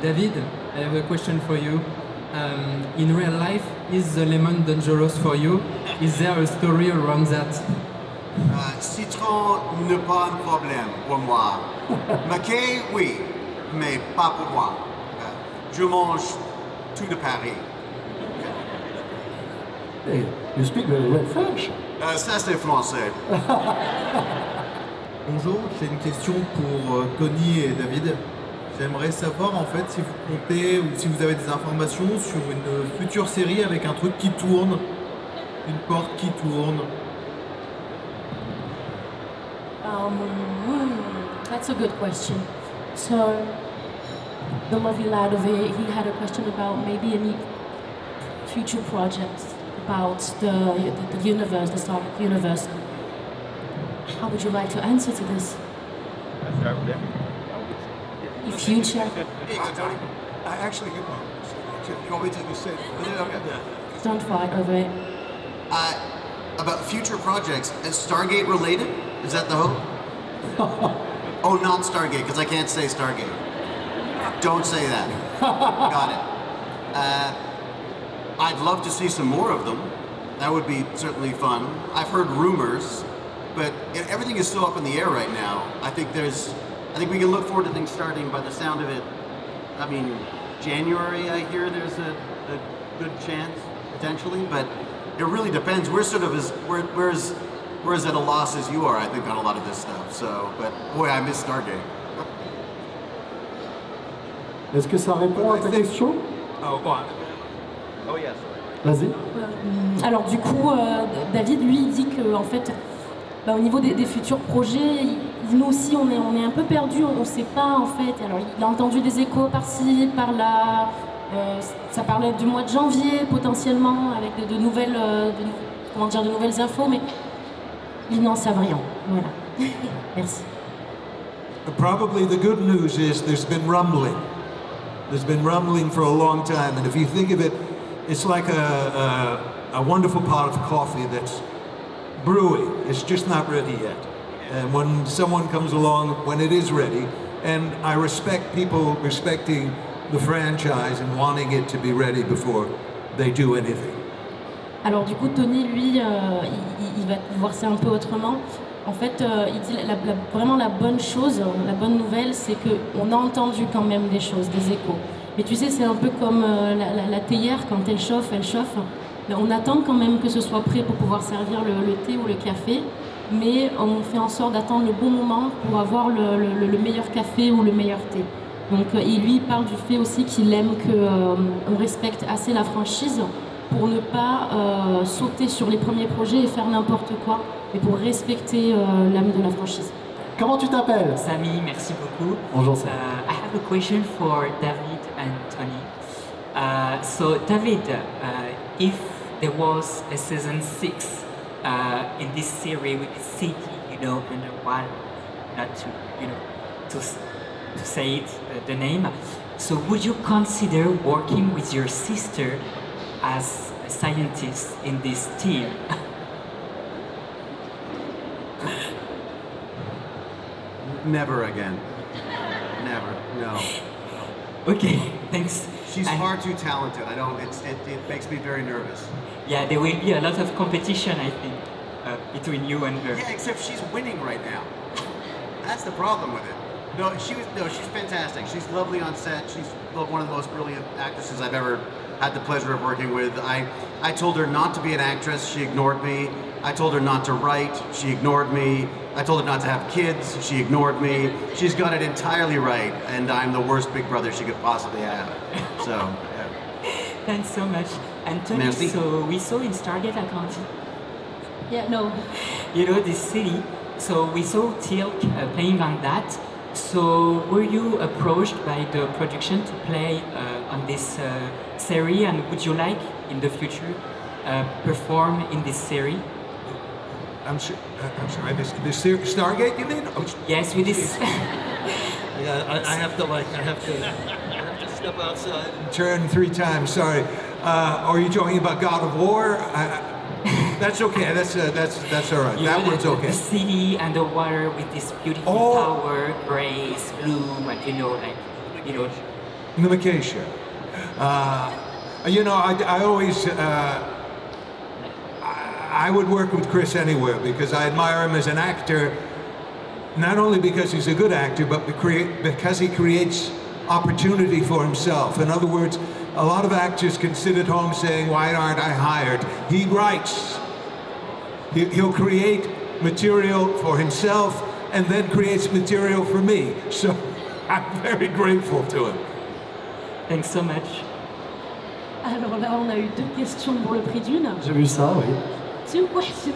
David, I have a question for you. In real life, is the lemon dangerous for you? Is there a story around that? Citron n'est pas un problème pour moi. Maquet, oui, mais pas pour moi. Je mange tout de Paris. Hey, you speak very well French. Ça c'est français. Bonjour, j'ai une question pour Tony et David. J'aimerais savoir en fait si vous comptez ou si vous avez des informations sur une future série avec un truc qui tourne, une porte qui tourne. That's a good question. So, the lovely lad over here, he had a question about maybe any future projects about the universe, the Star Trek universe. How would you like to answer to this? Future. Here you go, Tony. Actually, you want me to say it? Don't fight over it. About future projects, is Stargate related? Is that the hope? Oh, not Stargate, because I can't say Stargate. Don't say that. Got it. I'd love to see some more of them. That would be certainly fun. I've heard rumors, but everything is still up in the air right now. I think we can look forward to things starting by the sound of it. I mean, January, I hear there's a good chance, potentially, but it really depends. We're sort of we're as at a loss as you are, I think, on a lot of this stuff. So, but boy, I miss Stargate. Est-ce que ça répond à ta question? Oh yes. Vas-y. Alors du coup, David, lui, il dit que en fait, au niveau des futurs projets, nous aussi, on est un peu perdus, on ne sait pas en fait. Alors, il a entendu des échos par-ci, par-là. Ça parlait du mois de janvier potentiellement, avec de nouvelles infos, mais ils n'en savent rien. Voilà. Merci. Probably the good news is there's been rumbling. There's been rumbling for a long time, and if you think of it, it's like a wonderful pot of coffee that's brewing. It's just not ready yet. And when someone comes along, when it is ready, and I respect people respecting the franchise and wanting it to be ready before they do anything. Alors du coup, Tony, lui, il va voir ça un peu autrement. En fait, il dit vraiment la bonne chose, la bonne nouvelle, c'est qu'on a entendu quand même des choses, des échos. Mais tu sais, c'est un peu comme la théière, quand elle chauffe. Mais on attend quand même que ce soit prêt pour pouvoir servir le thé ou le café. Mais on fait en sorte d'attendre le bon moment pour avoir le meilleur café ou le meilleur thé. Donc, il parle du fait aussi qu'il aime qu'on respecte assez la franchise pour ne pas sauter sur les premiers projets et faire n'importe quoi, mais pour respecter l'âme de la franchise. Comment tu t'appelles? Samy, merci beaucoup. Bonjour. I have a question for David and Tony. So David, if there was a season 6 in this series with the city, underwater, not to say it, the name. So would you consider working with your sister as a scientist in this team? Never again. Never. No. Okay, thanks. She's far too talented. It makes me very nervous. Yeah, there will be a lot of competition, I think, between you and her. Yeah, except she's winning right now. That's the problem with it. No, she's fantastic. She's lovely on set. She's one of the most brilliant actresses I've ever had the pleasure of working with. I told her not to be an actress. She ignored me. I told her not to write. She ignored me. I told her not to have kids. She ignored me. She's got it entirely right, and I'm the worst big brother she could possibly have. So, yeah. Thanks so much. And Tony, Merci. So we saw in Stargate Atlantis, Yeah, no. this city. So we saw Teal'c playing on that. So were you approached by the production to play on this series, and would you like in the future perform in this series? I'm sorry, this Stargate, you mean? Yes, with this. I have to step outside and turn 3 times. Sorry. Are you talking about God of War? That's okay. That's all right. That one's okay. The city and the water with this beautiful tower, grace, blue, and In the McKay Show. You know, I always, I would work with Chris anywhere because I admire him as an actor, not only because he's a good actor, but because he creates opportunity for himself. In other words, a lot of actors can sit at home saying, why aren't I hired? He writes. He'll create material for himself and then creates material for me. So I'm very grateful to him. Thanks so much. Alors là, on a eu 2 questions pour le prix d'une. J'ai vu ça, oui. 2 questions.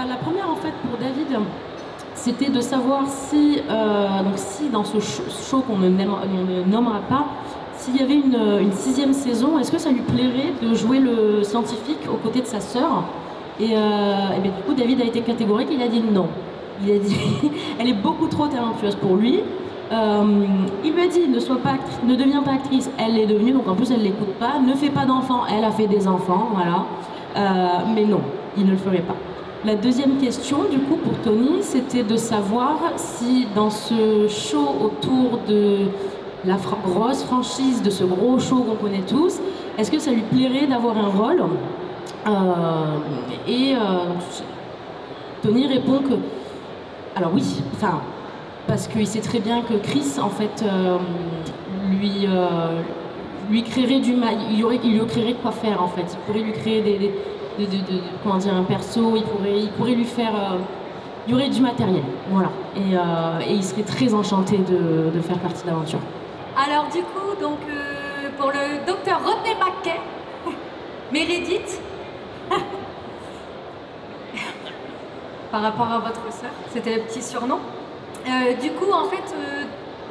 La première, en fait, pour David, c'était de savoir si, donc si dans ce show qu'on ne nommera pas, s'il y avait une 6e saison, est-ce que ça lui plairait de jouer le scientifique aux côtés de sa sœur? Et bien, du coup, David a été catégorique, il a dit non. Il a dit elle est beaucoup trop talentueuse pour lui. Il lui a dit ne deviens pas actrice, elle l'est devenue, donc en plus elle l'écoute pas. Ne fais pas d'enfants, elle a fait des enfants, voilà. Mais non, il ne le ferait pas. La deuxième question, du coup, pour Tony, c'était de savoir si dans ce show autour de la grosse franchise, de ce gros show qu'on connaît tous, est-ce que ça lui plairait d'avoir un rôle? Tony répond que, alors oui, enfin, parce qu'il sait très bien que Chris, en fait, lui créerait il lui créerait quoi faire, en fait. Il pourrait lui créer comment dire, un perso, il pourrait lui faire, il y aurait du matériel, voilà. Et il serait très enchanté de faire partie de l'aventure. Alors du coup, donc, pour le docteur Rodney McKay, Meredith, par rapport à votre sœur, c'était le petit surnom. Du coup, en fait,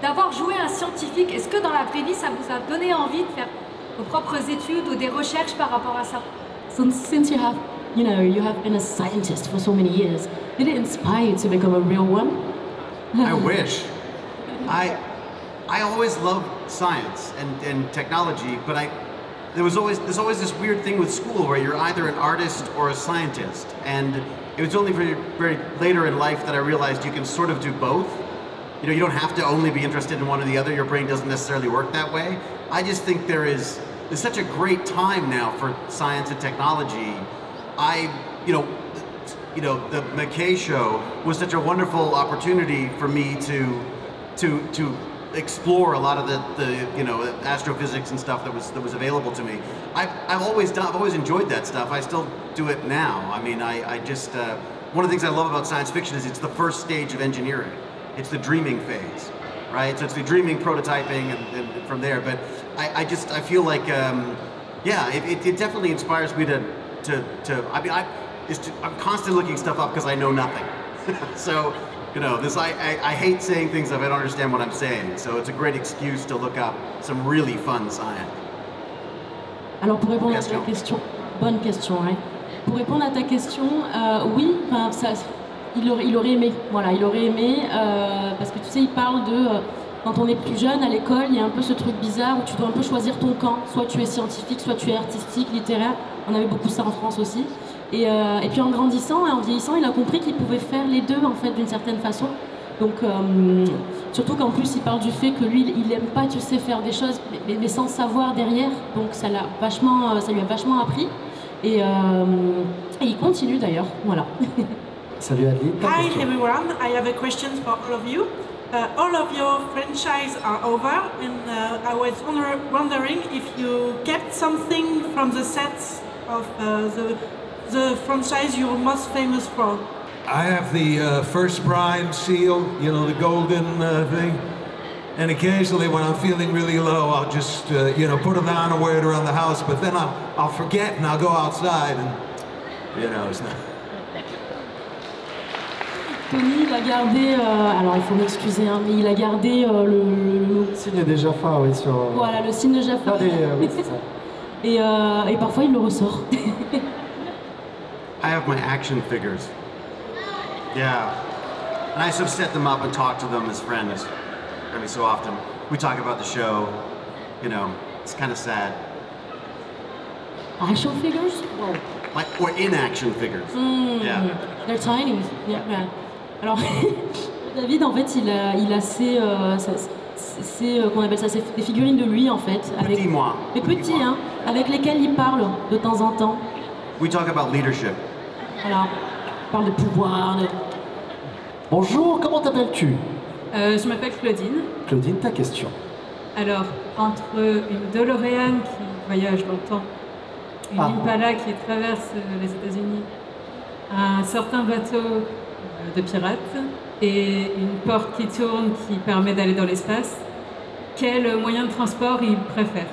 d'avoir joué un scientifique, est-ce que dans la vraie vie, ça vous a donné envie de faire vos propres études ou des recherches par rapport à ça? So since you have been a scientist for so many years, did it inspire you to become a real one? I wish. I always loved science and technology, but there's always this weird thing with school where you're either an artist or a scientist. And it was only very, very later in life that I realized you can sort of do both. You know, you don't have to only be interested in one or the other. Your brain doesn't necessarily work that way. I just think there's such a great time now for science and technology. You know, the McKay Show was such a wonderful opportunity for me to explore a lot of the you know, astrophysics and stuff that was available to me. I've always enjoyed that stuff. I still do it now. I mean, I just one of the things I love about science fiction is it's the first stage of engineering. It's the dreaming phase, right? So it's the dreaming, prototyping, and from there. But I feel like yeah, it definitely inspires me to I mean, I'm constantly looking stuff up because I know nothing. So, you know, I hate saying things if I don't understand what I'm saying. So it's a great excuse to look up some really fun science. Alors pour répondre à ta question, bonne question, hein. Pour répondre à ta question, oui, il aurait aimé, voilà, il aurait aimé, parce que tu sais, il parle de, quand on est plus jeune à l'école, il y a un peu ce truc bizarre où tu dois un peu choisir ton camp, soit tu es scientifique, soit tu es artistique, littéraire, on avait beaucoup ça en France aussi, et puis en grandissant et en vieillissant, il a compris qu'il pouvait faire les deux, en fait, d'une certaine façon, donc surtout qu'en plus il parle du fait que lui, il aime pas, tu sais, faire des choses, mais sans savoir derrière, donc ça lui a vachement appris, et il continue d'ailleurs, voilà. Salut Adeline. Hi everyone, I have a question for all of you. All of your franchise are over, and I was wondering if you kept something from the sets of the franchise you're most famous for. I have the first prime seal, you know, the golden thing. And occasionally when I'm feeling really low, I'll just, you know, put it on and wear it around the house, but then I'll forget and I'll go outside and, you know, it's not... Tony, il a gardé, alors il faut m'excuser, hein, mais il a gardé le signe des Jaffa, oui, sur... Voilà, le signe de Jaffa. Oui, c'est ça. Et parfois il le ressort. I have my action figures. Yeah. And I sort of set them up and talk to them as friends every so often. We talk about the show, you know, it's kind of sad. Action figures? Wow. Like, or in-action figures. Yeah. They're tiny. Yeah. Alors, David, en fait, il a ses qu'on appelle ça, c'est des figurines de lui en fait. Avec, Petit moi. mais petits, hein, avec lesquels il parle de temps en temps. We talk about leadership. Voilà, il parle de pouvoir. Bonjour, comment t'appelles-tu? Je m'appelle Claudine. Claudine, ta question. Alors, entre une DeLorean qui voyage dans le temps, une Impala qui traverse les États-Unis, un certain bateau de pirates et une porte qui tourne qui permet d'aller dans l'espace, quel moyen de transport il préfère?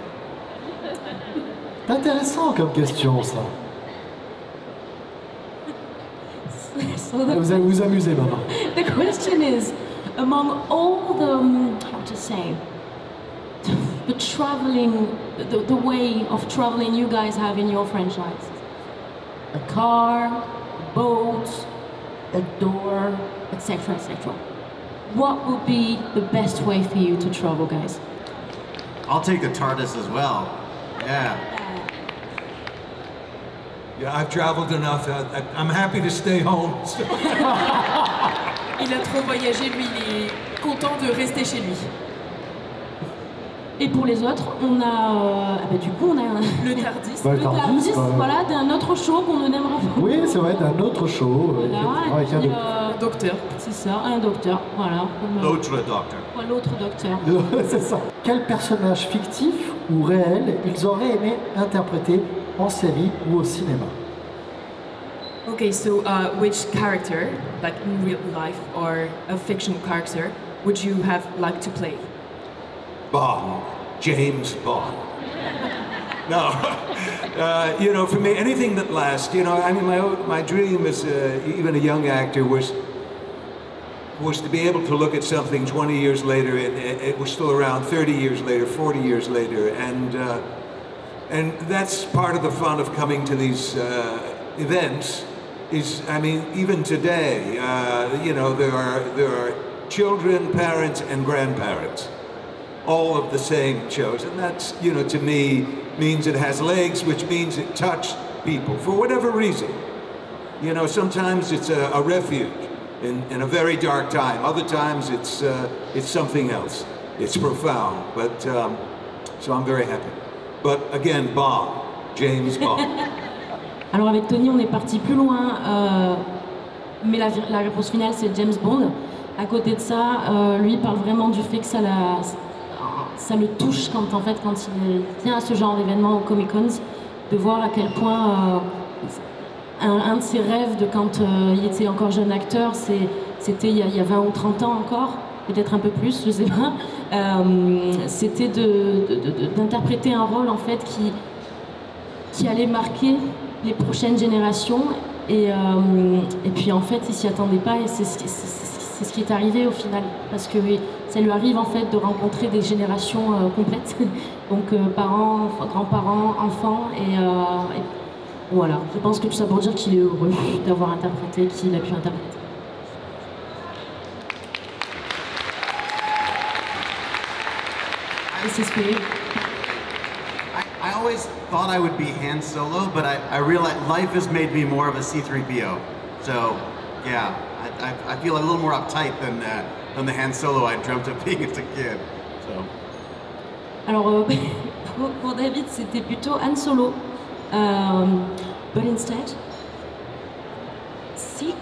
C'est intéressant comme question, ça. Vous allez vous amuser, maman. The question is, among all the, how to say, the traveling, the way of traveling you guys have in your franchise, a car, a boat, a door, etc., etc. What would be the best way for you to travel, guys? I'll take the TARDIS as well. Yeah. Yeah, I've traveled enough. I'm happy to stay home. Il a trop voyagé, lui, il est content de rester chez lui. Et pour les autres, on a, du coup, on a le TARDIS. Bah, le TARDIS, voilà, d'un autre show qu'on ne n'aimera pas. Oui, c'est vrai, d'un autre show. Voilà, avec puis, un docteur. C'est ça, un docteur, voilà. L'autre docteur. L'autre docteur. C'est ça. Quel personnage fictif ou réel ils auraient aimé interpréter en série ou au cinéma? Okay, so which character, like in real life or a fictional character, would you have liked to play? Bond, James Bond. No, you know, for me, anything that lasts. You know, I mean, my dream as even a young actor was to be able to look at something 20 years later, and it was still around 30 years later, 40 years later, and that's part of the fun of coming to these events. Is, I mean, even today, you know, there are children, parents, and grandparents, all of the same shows, and that's, you know, to me means it has legs, which means it touched people for whatever reason. You know, sometimes it's a refuge in a very dark time. Other times it's something else. It's profound, but so I'm very happy. But again, Bond, James Bond. Alors avec Tony, on est parti plus loin, mais la réponse finale c'est James Bond. À côté de ça, lui parle vraiment du fait que ça le touche quand il vient à ce genre d'événement au Comic Cons, de voir à quel point un de ses rêves de quand il était encore jeune acteur, c'était il y a 20 ou 30 ans encore, peut-être un peu plus, je sais pas, c'était d'interpréter un rôle en fait qui allait marquer les prochaines générations et puis en fait il s'y attendait pas et c'est ce qui est arrivé au final parce que ça lui arrive en fait de rencontrer des générations complètes donc parents, grands-parents, enfants et voilà, je pense que tout ça pour dire qu'il est heureux d'avoir interprété, qu'il a pu interpréter. This is for you. I always thought I would be Han Solo, but I realized life has made me more of a C-3PO. So, yeah, I feel a little more uptight than the Han Solo I dreamt of being as a kid. So. Alors, pour David, c'était plutôt Han Solo. But instead, see?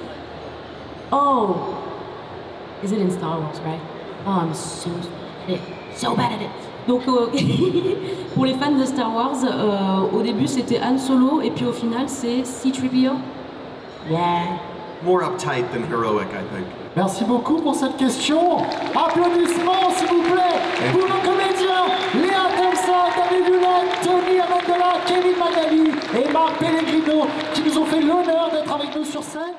Oh, is it in Star Wars, right? Oh, I'm so bad at it. Donc, pour les fans de Star Wars, au début c'était Han Solo et puis au final c'est C-3PO. Yeah. More uptight than heroic, I think. Merci beaucoup pour cette question. Applaudissements, s'il vous plaît, pour nos comédiens Léa Thompson, David Hulot, Tony Amendola, Kevin Magali et Marc Pellegrino qui nous ont fait l'honneur d'être avec nous sur scène.